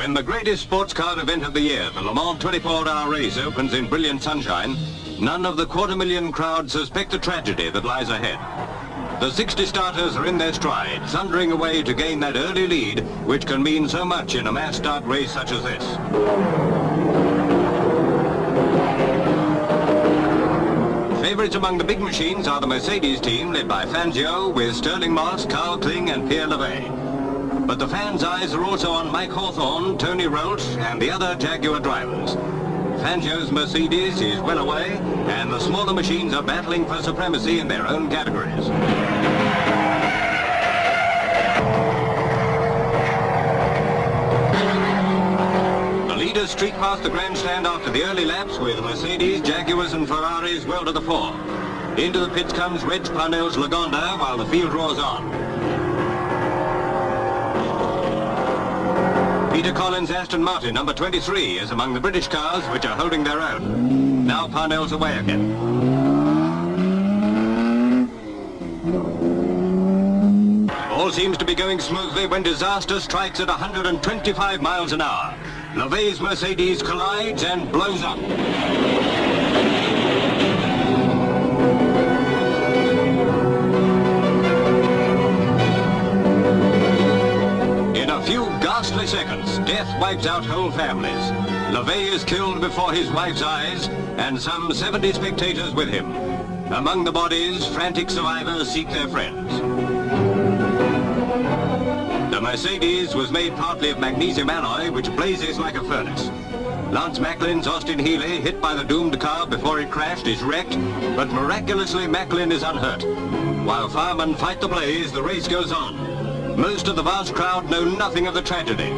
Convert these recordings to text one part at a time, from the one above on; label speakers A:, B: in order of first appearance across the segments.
A: When the greatest sports car event of the year, the Le Mans 24-hour race, opens in brilliant sunshine, none of the 250,000 crowd suspect the tragedy that lies ahead. The 60 starters are in their stride, thundering away to gain that early lead, which can mean so much in a mass start race such as this. Favourites among the big machines are the Mercedes team, led by Fangio, with Sterling Moss, Carl Kling and Pierre Levegh. But the fans' eyes are also on Mike Hawthorne, Tony Roach and the other Jaguar drivers. Fangio's Mercedes is well away, and the smaller machines are battling for supremacy in their own categories. The leaders streak past the grandstand after the early laps, with Mercedes, Jaguars and Ferraris well to the fore. Into the pits comes Reg Parnell's Lagonda while the field roars on. Peter Collins' Aston Martin, number 23, is among the British cars which are holding their own. Now Parnell's away again. All seems to be going smoothly when disaster strikes at 125 miles an hour. Levegh's Mercedes collides and blows up. Ghastly seconds, death wipes out whole families. Levegh is killed before his wife's eyes, and some 70 spectators with him. Among the bodies, frantic survivors seek their friends. The Mercedes was made partly of magnesium alloy, which blazes like a furnace. Lance Macklin's Austin Healey, hit by the doomed car before it crashed, is wrecked, but miraculously Macklin is unhurt. While firemen fight the blaze, the race goes on. Most of the vast crowd know nothing of the tragedy.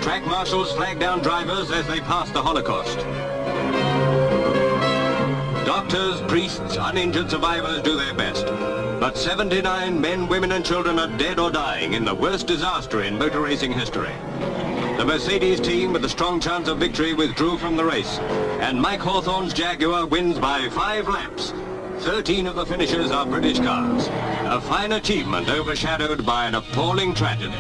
A: Track marshals flag down drivers as they pass the Holocaust. Doctors, priests, uninjured survivors do their best. But 79 men, women and children are dead or dying in the worst disaster in motor racing history. The Mercedes team with a strong chance of victory withdrew from the race, and Mike Hawthorne's Jaguar wins by 5 laps. 13 of the finishers are British cars. A fine achievement overshadowed by an appalling tragedy.